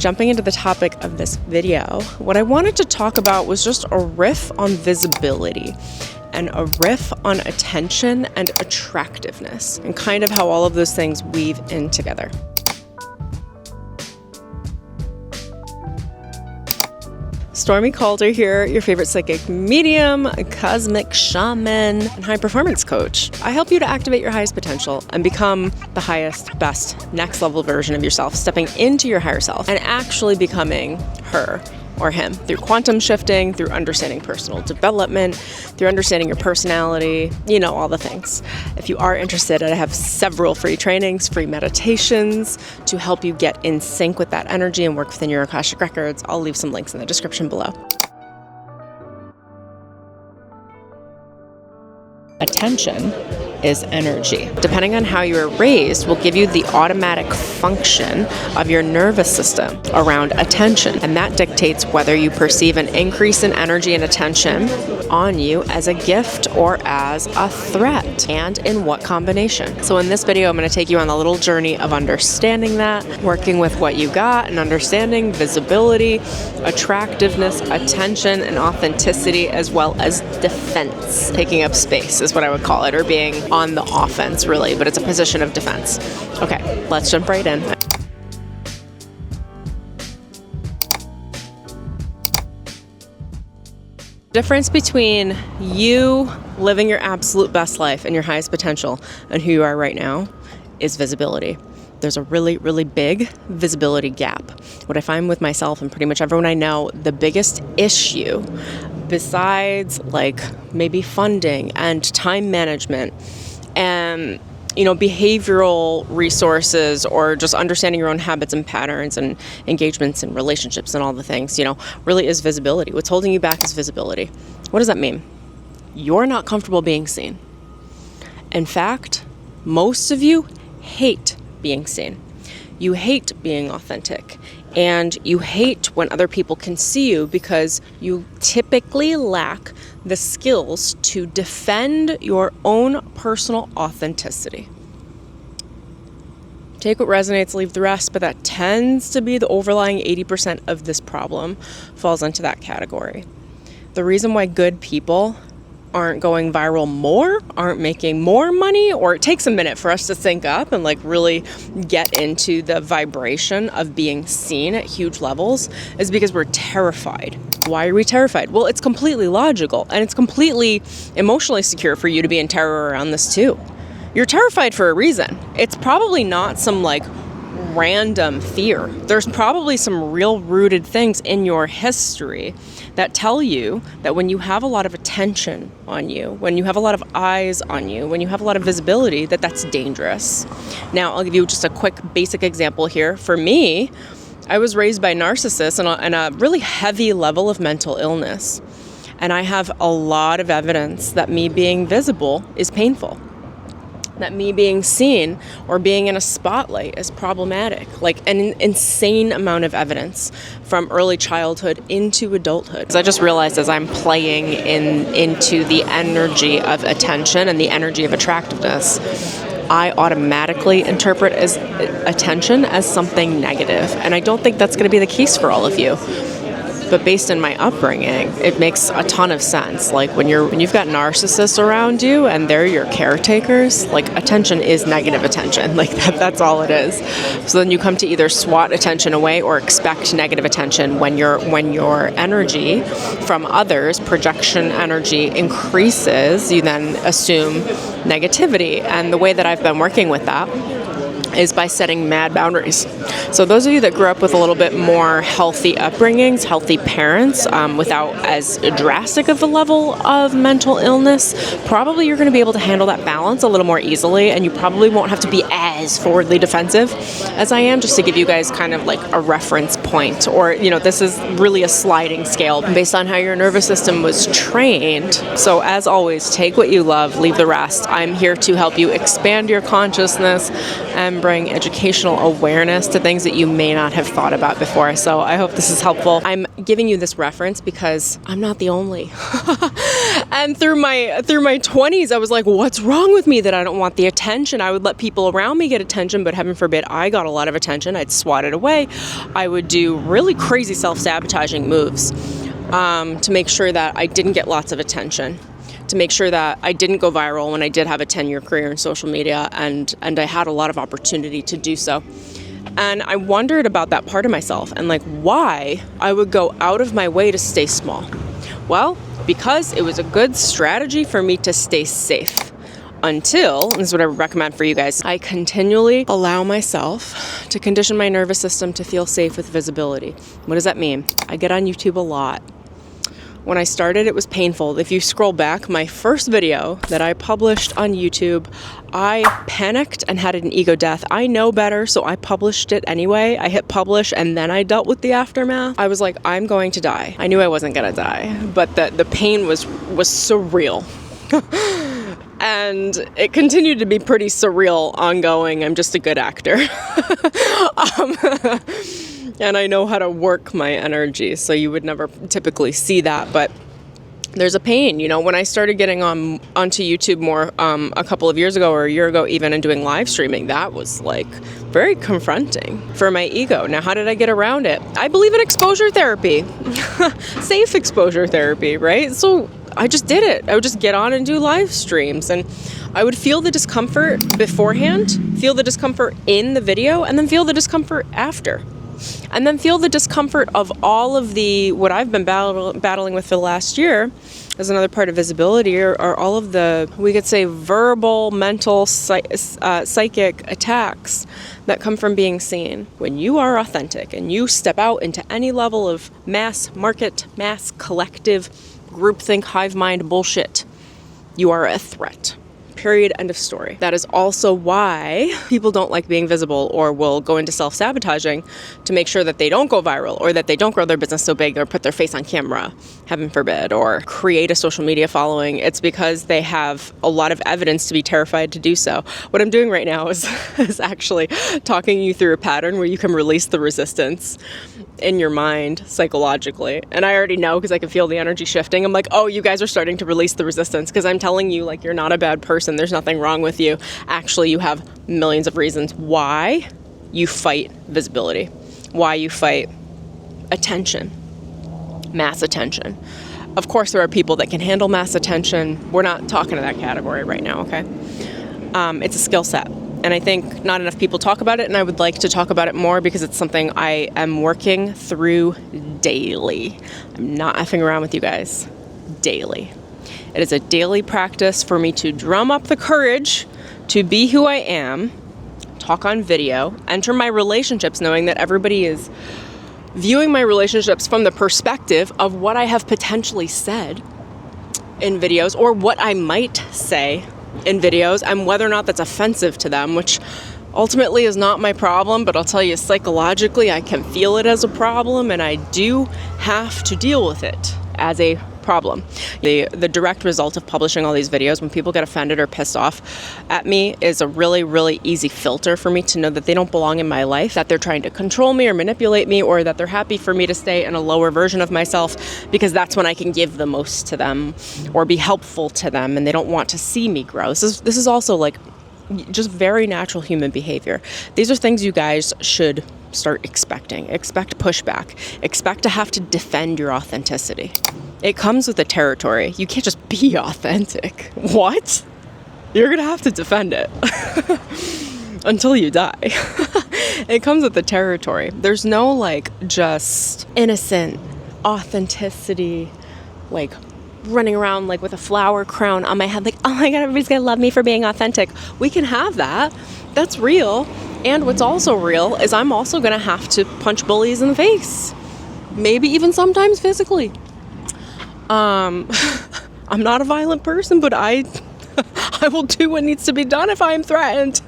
jumping into the topic of this video, what I wanted to talk about was just a riff on visibility and a riff on attention and attractiveness, and kind of how all of those things weave in together. Stormy Calder here, your favorite psychic medium, cosmic shaman, and high performance coach. I help you to activate your highest potential and become the highest, best, next level version of yourself, stepping into your higher self and actually becoming her or him through quantum shifting, through understanding personal development, through understanding your personality, all the things. If you are interested, I have several free trainings, free meditations to help you get in sync with that energy and work within your Akashic records. I'll leave some links in the description below. Attention is energy. Depending on how you were raised will give you the automatic function of your nervous system around attention. And that dictates whether you perceive an increase in energy and attention on you as a gift or as a threat, and in what combination. So in this video, I'm going to take you on a little journey of understanding that, working with what you got, and understanding visibility, attractiveness, attention, and authenticity, as well as defense. Taking up space is what I would call it, or being on the offense, really, but it's a position of defense. Okay, let's jump right in. Difference between you living your absolute best life and your highest potential and who you are right now is visibility. There's a really, really big visibility gap. What I find with myself and pretty much everyone I know, the biggest issue, besides maybe funding and time management and behavioral resources, or just understanding your own habits and patterns and engagements and relationships and all the things, really is visibility. What's holding you back is visibility. What does that mean? You're not comfortable being seen. In fact, most of you hate being seen. You hate being authentic. And you hate when other people can see you because you typically lack the skills to defend your own personal authenticity. Take what resonates, leave the rest, but that tends to be the overlying 80% of this problem falls into that category. The reason why good people aren't going viral more, aren't making more money, or it takes a minute for us to sync up and really get into the vibration of being seen at huge levels, is because we're terrified. Why are we terrified? Well, it's completely logical, and it's completely emotionally secure for you to be in terror around this too. You're terrified for a reason. It's probably not some random fear. There's probably some real rooted things in your history that tell you that when you have a lot of attention on you, when you have a lot of eyes on you, when you have a lot of visibility, that's dangerous. Now, I'll give you just a quick basic example here. For me, I was raised by narcissists and a really heavy level of mental illness. And I have a lot of evidence that me being visible is painful. That me being seen or being in a spotlight is problematic. An insane amount of evidence from early childhood into adulthood. I just realized as I'm playing into the energy of attention and the energy of attractiveness, I automatically interpret as attention as something negative. And I don't think that's going to be the case for all of you. But based on my upbringing, it makes a ton of sense. When you've got narcissists around you and they're your caretakers, attention is negative attention. That's all it is. So then you come to either swat attention away or expect negative attention when your energy from others, projection energy, increases. You then assume negativity. And the way that I've been working with that is by setting mad boundaries. So those of you that grew up with a little bit more healthy upbringings, healthy parents, without as drastic of a level of mental illness, probably you're going to be able to handle that balance a little more easily, and you probably won't have to be as forwardly defensive as I am, just to give you guys kind of a reference point. Or, this is really a sliding scale based on how your nervous system was trained. So as always, take what you love, leave the rest. I'm here to help you expand your consciousness and bring educational awareness to things that you may not have thought about before. So I hope this is helpful. I'm giving you this reference because I'm not the only. And through my 20s, I was like, what's wrong with me that I don't want the attention? I would let people around me get attention, but heaven forbid I got a lot of attention. I'd swat it away. I would do really crazy self-sabotaging moves to make sure that I didn't get lots of attention, to make sure that I didn't go viral when I did have a 10-year career in social media, and I had a lot of opportunity to do so. And I wondered about that part of myself and like why I would go out of my way to stay small. Well, because it was a good strategy for me to stay safe until, and this is what I would recommend for you guys, I continually allow myself to condition my nervous system to feel safe with visibility. What does that mean? I get on YouTube a lot. When I started, it was painful. If you scroll back, my first video that I published on YouTube, I panicked and had an ego death. I know better, so I published it anyway. I hit publish and then I dealt with the aftermath. I was like, I'm going to die. I knew I wasn't gonna die, but the pain was surreal. And it continued to be pretty surreal ongoing. I'm just a good actor. And I know how to work my energy, so you would never typically see that, but there's a pain. You know, when I started getting onto YouTube more a couple of years ago or a year ago even, and doing live streaming, that was like very confronting for my ego. Now, how did I get around it? I believe in exposure therapy, safe exposure therapy, right? So I just did it. I would just get on and do live streams, and I would feel the discomfort beforehand, feel the discomfort in the video, and then feel the discomfort after. And then feel the discomfort of all of what I've been battling with for the last year as another part of visibility, are all of the, we could say, verbal, mental, psychic attacks that come from being seen. When you are authentic and you step out into any level of mass market, mass collective, groupthink, hive mind bullshit, you are a threat. Period. End of story. That is also why people don't like being visible or will go into self-sabotaging to make sure that they don't go viral or that they don't grow their business so big or put their face on camera, heaven forbid, or create a social media following. It's because they have a lot of evidence to be terrified to do so. What I'm doing right now is actually talking you through a pattern where you can release the resistance in your mind psychologically. And I already know because I can feel the energy shifting. I'm like, oh, you guys are starting to release the resistance because I'm telling you, like, you're not a bad person. There's nothing wrong with you. Actually, you have millions of reasons why you fight visibility, why you fight attention, mass attention. Of course, there are people that can handle mass attention. We're not talking to that category right now, okay? It's a skill set. And I think not enough people talk about it, and I would like to talk about it more because it's something I am working through daily. I'm not effing around with you guys. Daily. It is a daily practice for me to drum up the courage to be who I am, talk on video, enter my relationships knowing that everybody is viewing my relationships from the perspective of what I have potentially said in videos or what I might say in videos and whether or not that's offensive to them, which ultimately is not my problem, but I'll tell you, psychologically I can feel it as a problem and I do have to deal with it as a problem. The direct result of publishing all these videos, when people get offended or pissed off at me, is a really, really easy filter for me to know that they don't belong in my life, that they're trying to control me or manipulate me, or that they're happy for me to stay in a lower version of myself because that's when I can give the most to them or be helpful to them, and they don't want to see me grow. This is also like just very natural human behavior. These are things you guys should start expecting. Expect pushback. Expect to have to defend your authenticity. It comes with the territory. You can't just be authentic. What? You're gonna have to defend it until you die. It comes with the territory. There's no like just innocent authenticity, like running around like with a flower crown on my head, like, oh my God, everybody's gonna love me for being authentic. We can have that. That's real. And what's also real is I'm also gonna have to punch bullies in the face. Maybe even sometimes physically. I'm not a violent person, but I will do what needs to be done if I am threatened.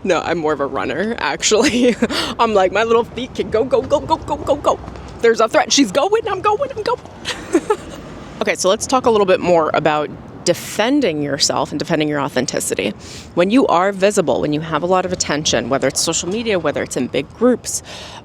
No, I'm more of a runner, actually. I'm like, my little feet can go, go, go, go, go, go, go. There's a threat. She's going, I'm going, I'm going. Okay, so let's talk a little bit more about defending yourself and defending your authenticity. When you are visible, when you have a lot of attention, whether it's social media, whether it's in big groups,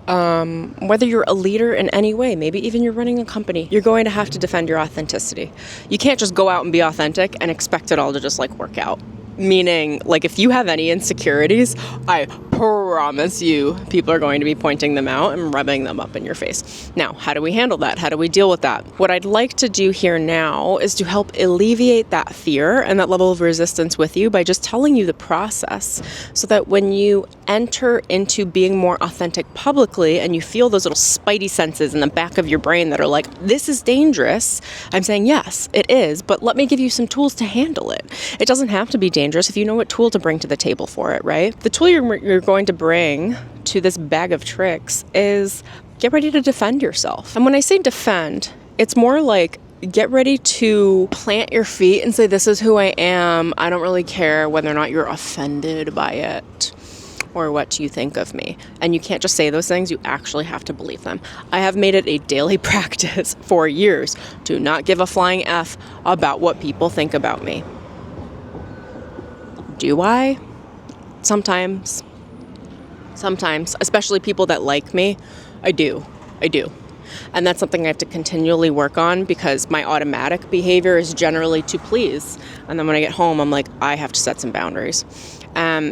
whether you're a leader in any way, maybe even you're running a company, you're going to have to defend your authenticity. You can't just go out and be authentic and expect it all to just like work out. Meaning, like, if you have any insecurities, I promise you people are going to be pointing them out and rubbing them up in your face. Now, how do we handle that? How do we deal with that? What I'd like to do here now is to help alleviate that fear and that level of resistance with you by just telling you the process, so that when you enter into being more authentic publicly and you feel those little spidey senses in the back of your brain that are like, this is dangerous, I'm saying, yes, it is, but let me give you some tools to handle it. It doesn't have to be dangerous if you know what tool to bring to the table for it, right? The tool you're going to bring to this bag of tricks is get ready to defend yourself. And when I say defend, it's more like get ready to plant your feet and say, this is who I am. I don't really care whether or not you're offended by it or what you think of me. And you can't just say those things, you actually have to believe them. I have made it a daily practice for years to not give a flying F about what people think about me. Do I? Sometimes, especially people that like me, I do. And that's something I have to continually work on, because my automatic behavior is generally to please. And then when I get home, I'm like, I have to set some boundaries.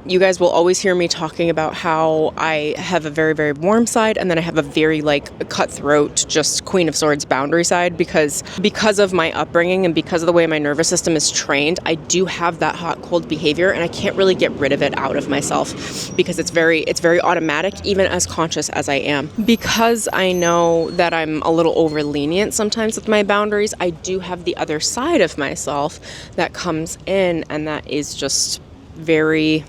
You guys will always hear me talking about how I have a very, very warm side, and then I have a very like cutthroat, just Queen of Swords boundary side, because of my upbringing and because of the way my nervous system is trained, I do have that hot, cold behavior, and I can't really get rid of it out of myself because it's very automatic, even as conscious as I am. Because I know that I'm a little over lenient sometimes with my boundaries, I do have the other side of myself that comes in, and that is just very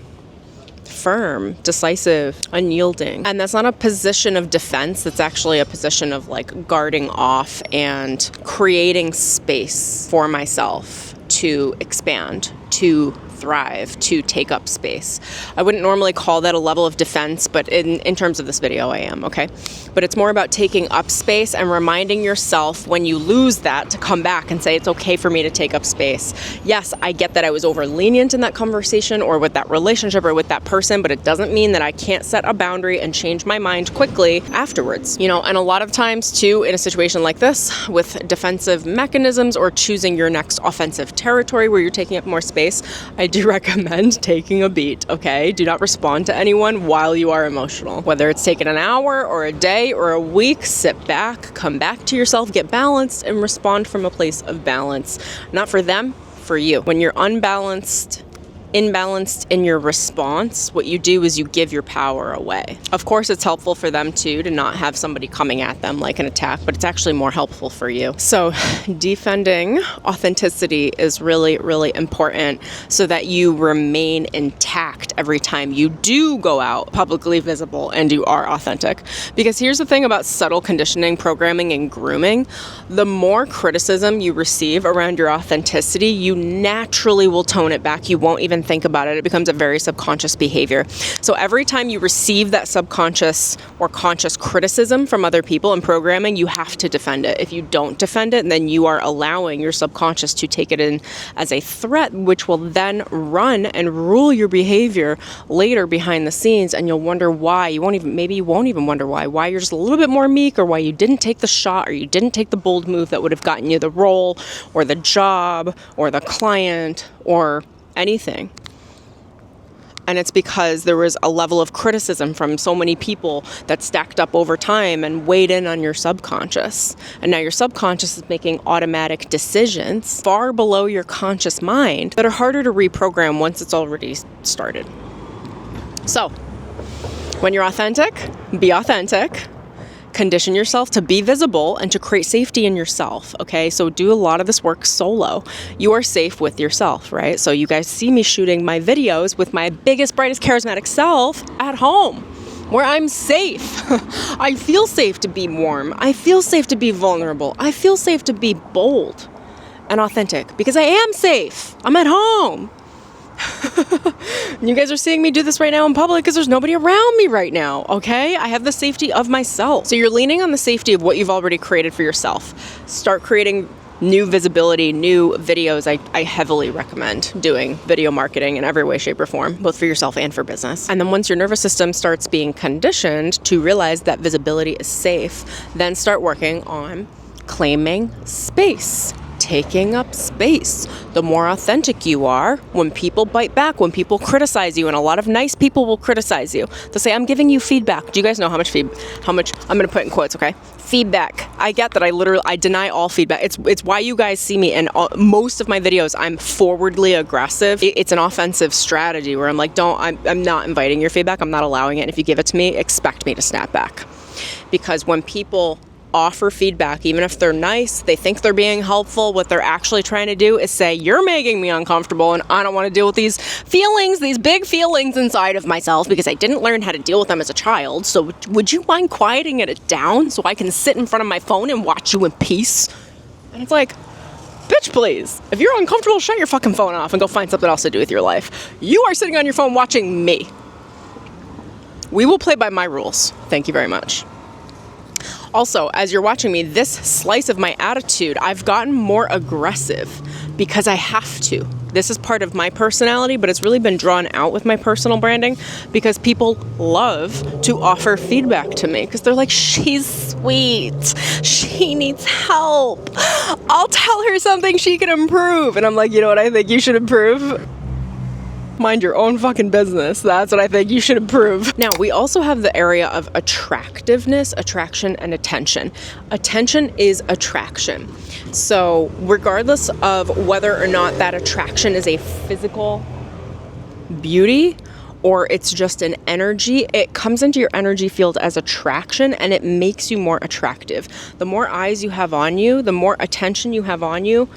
firm, decisive, unyielding. And that's not a position of defense. That's actually a position of like guarding off and creating space for myself to expand, to thrive, to take up space. I wouldn't normally call that a level of defense, but in terms of this video, I am, okay? But it's more about taking up space and reminding yourself when you lose that to come back and say, it's okay for me to take up space. Yes, I get that I was over lenient in that conversation or with that relationship or with that person, but it doesn't mean that I can't set a boundary and change my mind quickly afterwards. You know, and a lot of times too, in a situation like this, with defensive mechanisms or choosing your next offensive territory where you're taking up more space, I do recommend taking a beat, okay? Do not respond to anyone while you are emotional. Whether it's taking an hour or a day or a week, sit back, come back to yourself, get balanced, and respond from a place of balance. Not for them, for you. When you're imbalanced in your response, what you do is you give your power away. Of course, it's helpful for them too to not have somebody coming at them like an attack, but it's actually more helpful for you. So defending authenticity is really, really important so that you remain intact every time you do go out publicly visible and you are authentic. Because here's the thing about subtle conditioning, programming, and grooming. The more criticism you receive around your authenticity, you naturally will tone it back. You won't even think about it. It becomes a very subconscious behavior. So every time you receive that subconscious or conscious criticism from other people in programming, you have to defend it. If you don't defend it, then you are allowing your subconscious to take it in as a threat, which will then run and rule your behavior later behind the scenes, and you'll wonder why. Maybe you won't even wonder why you're just a little bit more meek, or why you didn't take the shot, or you didn't take the bold move that would have gotten you the role or the job or the client or anything. And it's because there was a level of criticism from so many people that stacked up over time and weighed in on your subconscious. And now your subconscious is making automatic decisions far below your conscious mind that are harder to reprogram once it's already started. So, when you're authentic, be authentic. Condition yourself to be visible and to create safety in yourself, okay? So do a lot of this work solo. You are safe with yourself, right? So you guys see me shooting my videos with my biggest, brightest, charismatic self at home, where I'm safe. I feel safe to be warm. I feel safe to be vulnerable. I feel safe to be bold and authentic because I am safe. I'm at home. You guys are seeing me do this right now in public because there's nobody around me right now, okay? I have the safety of myself. So you're leaning on the safety of what you've already created for yourself. Start creating new visibility, new videos, I heavily recommend doing video marketing in every way, shape, or form, both for yourself and for business. And then once your nervous system starts being conditioned to realize that visibility is safe, then start working on claiming space, taking up space. The more authentic you are, when people bite back, when people criticize you, and a lot of nice people will criticize you, they'll say, I'm giving you feedback. Do you guys know how much, I'm going to put in quotes, okay? Feedback. I get that I deny all feedback. It's why you guys see me in most of my videos, I'm forwardly aggressive. It's an offensive strategy where I'm like, I'm not inviting your feedback. I'm not allowing it. And if you give it to me, expect me to snap back. Because when people offer feedback, even if they're nice, they think they're being helpful, what they're actually trying to do is say, you're making me uncomfortable and I don't want to deal with these feelings, these big feelings inside of myself because I didn't learn how to deal with them as a child. So would you mind quieting it down so I can sit in front of my phone and watch you in peace? And it's like, bitch, please. If you're uncomfortable, shut your fucking phone off and go find something else to do with your life. You are sitting on your phone watching me. We will play by my rules. Thank you very much. Also, as you're watching me, this slice of my attitude, I've gotten more aggressive because I have to. This is part of my personality, but it's really been drawn out with my personal branding because people love to offer feedback to me because they're like, she's sweet. She needs help. I'll tell her something she can improve. And I'm like, you know what I think you should improve? Mind your own fucking business. That's what I think you should improve. Now, we also have the area of attractiveness, attraction, and attention. Attention is attraction. So regardless of whether or not that attraction is a physical beauty or it's just an energy, it comes into your energy field as attraction and it makes you more attractive. The more eyes you have on you, the more attention you have on you,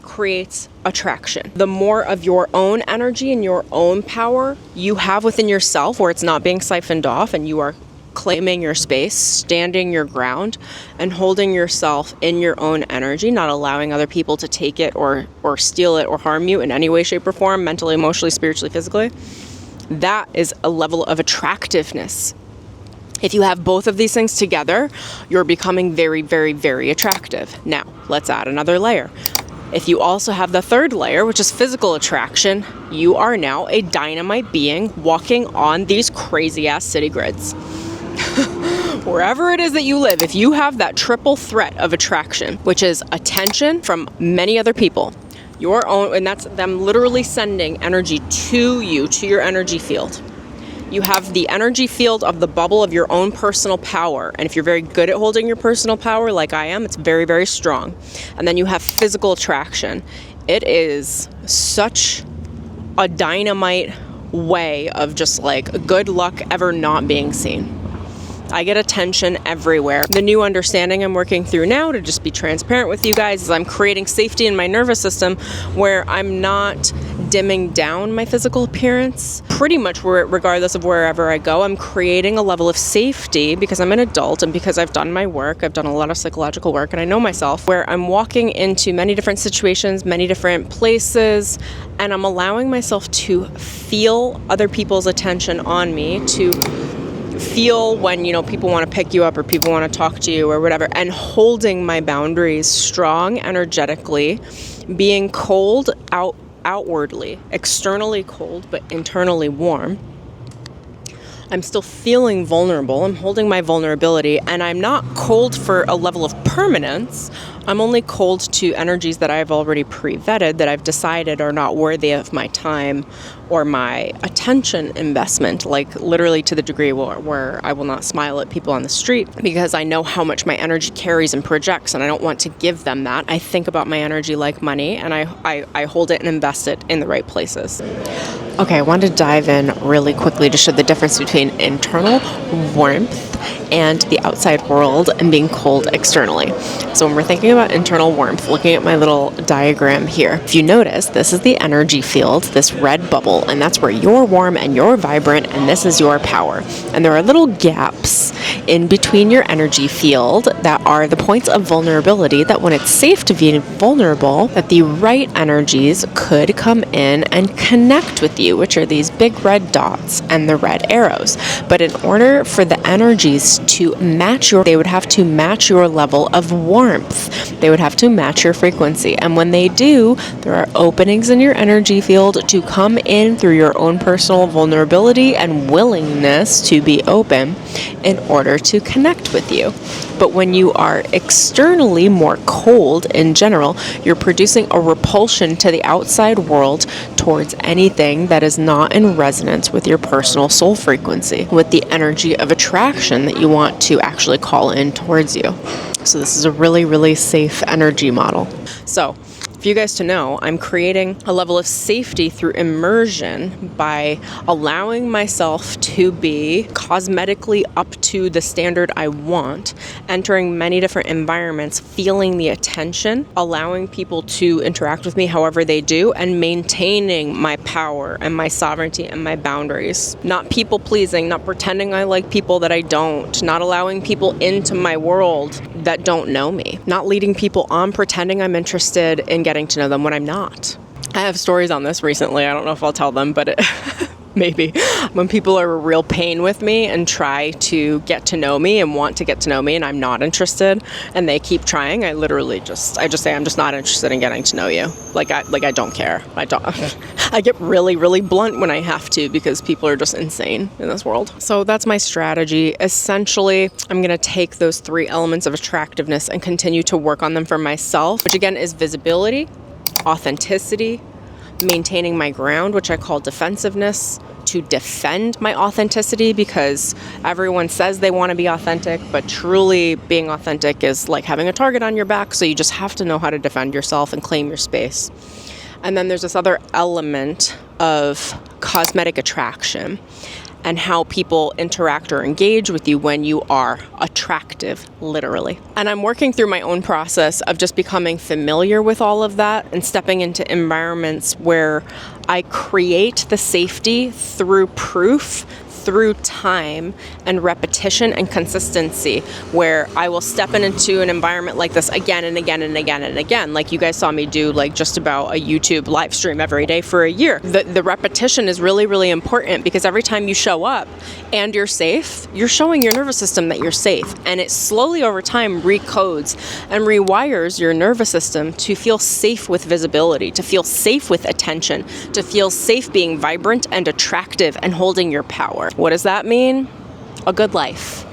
creates attraction. The more of your own energy and your own power you have within yourself where it's not being siphoned off and you are claiming your space, standing your ground, and holding yourself in your own energy, not allowing other people to take it or steal it or harm you in any way, shape, or form, mentally, emotionally, spiritually, physically. That is a level of attractiveness. If you have both of these things together, you're becoming very, very, very attractive. Now, let's add another layer. If you also have the third layer, which is physical attraction, you are now a dynamite being walking on these crazy ass city grids. Wherever it is that you live, if you have that triple threat of attraction, which is attention from many other people, your own, and that's them literally sending energy to you, to your energy field. You have the energy field of the bubble of your own personal power. And if you're very good at holding your personal power, like I am, it's very, very strong. And then you have physical attraction. It is such a dynamite way of just like good luck ever not being seen. I get attention everywhere. The new understanding I'm working through now, to just be transparent with you guys, is I'm creating safety in my nervous system where I'm not dimming down my physical appearance. Pretty much regardless of wherever I go, I'm creating a level of safety because I'm an adult and because I've done my work. I've done a lot of psychological work and I know myself, where I'm walking into many different situations, many different places, and I'm allowing myself to feel other people's attention on me, to feel when, people want to pick you up or people want to talk to you or whatever, and holding my boundaries strong energetically, being cold outwardly, externally cold, but internally warm. I'm still feeling vulnerable. I'm holding my vulnerability, and I'm not cold for a level of permanence. I'm only cold to energies that I've already pre-vetted, that I've decided are not worthy of my time or my attention investment, like literally to the degree where I will not smile at people on the street because I know how much my energy carries and projects, and I don't want to give them that. I think about my energy like money, and I hold it and invest it in the right places. Okay, I wanted to dive in really quickly to show the difference between internal warmth and the outside world and being cold externally. So when we're thinking about internal warmth, looking at my little diagram here, if you notice, this is the energy field, this red bubble, and that's where you're warm and you're vibrant, and this is your power. And there are little gaps in between your energy field that are the points of vulnerability, that when it's safe to be vulnerable, that the right energies could come in and connect with you, which are these big red dots and the red arrows. But in order for the energies energies to match they would have to match your level of warmth. They would have to match your frequency. And when they do, there are openings in your energy field to come in through your own personal vulnerability and willingness to be open in order to connect with you. But when you are externally more cold in general, you're producing a repulsion to the outside world towards anything that is not in resonance with your personal soul frequency, with the energy of attraction that you want to actually call in towards you. So this is a really, really safe energy model. So for you guys to know, I'm creating a level of safety through immersion by allowing myself to be cosmetically up to the standard I want, entering many different environments, feeling the attention, allowing people to interact with me however they do, and maintaining my power and my sovereignty and my boundaries. Not people pleasing, not pretending I like people that I don't, not allowing people into my world that don't know me, not leading people on pretending I'm interested in getting to know them when I'm not. I have stories on this recently. I don't know if I'll tell them, but maybe. When people are a real pain with me and try to get to know me and want to get to know me and I'm not interested and they keep trying, I just say, I'm just not interested in getting to know you. Like I don't care. I get really, really blunt when I have to because people are just insane in this world. So that's my strategy. Essentially, I'm going to take those 3 elements of attractiveness and continue to work on them for myself, which again is visibility, authenticity, maintaining my ground, which I call defensiveness, to defend my authenticity, because everyone says they want to be authentic, but truly being authentic is like having a target on your back, so you just have to know how to defend yourself and claim your space. And then there's this other element of cosmetic attraction and how people interact or engage with you when you are attractive, literally. And I'm working through my own process of just becoming familiar with all of that and stepping into environments where I create the safety through proof, through time and repetition and consistency, where I will step into an environment like this again and again and again and again. Like you guys saw me do like just about a YouTube live stream every day for a year. The repetition is really, really important, because every time you show up and you're safe, you're showing your nervous system that you're safe. And it slowly over time recodes and rewires your nervous system to feel safe with visibility, to feel safe with attention, to feel safe being vibrant and attractive and holding your power. What does that mean? A good life,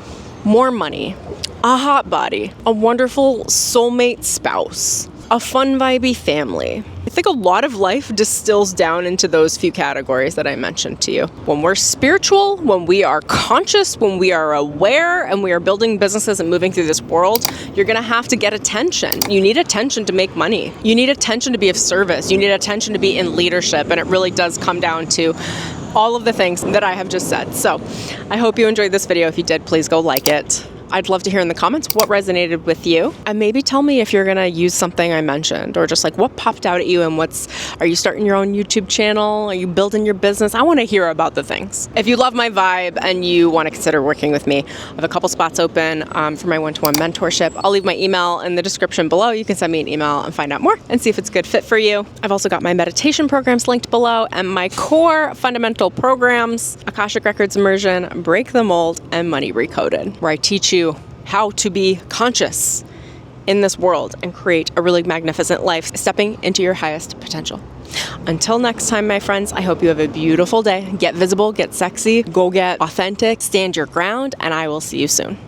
more money, a hot body, a wonderful soulmate spouse, a fun, vibey family. I think a lot of life distills down into those few categories that I mentioned to you. When we're spiritual, when we are conscious, when we are aware, and we are building businesses and moving through this world, you're gonna have to get attention. You need attention to make money. You need attention to be of service. You need attention to be in leadership, and it really does come down to all of the things that I have just said. So I hope you enjoyed this video. If you did, please go like it. I'd love to hear in the comments what resonated with you, and maybe tell me if you're gonna use something I mentioned, or just like what popped out at you, and are you starting your own YouTube channel? Are you building your business? I wanna hear about the things. If you love my vibe and you wanna consider working with me, I have a couple spots open for my one-to-one mentorship. I'll leave my email in the description below. You can send me an email and find out more and see if it's a good fit for you. I've also got my meditation programs linked below, and my core fundamental programs, Akashic Records Immersion, Break the Mold, and Money Recoded, where I teach you how to be conscious in this world and create a really magnificent life, stepping into your highest potential. Until next time, my friends, I hope you have a beautiful day. Get visible, get sexy, go get authentic, stand your ground, and I will see you soon.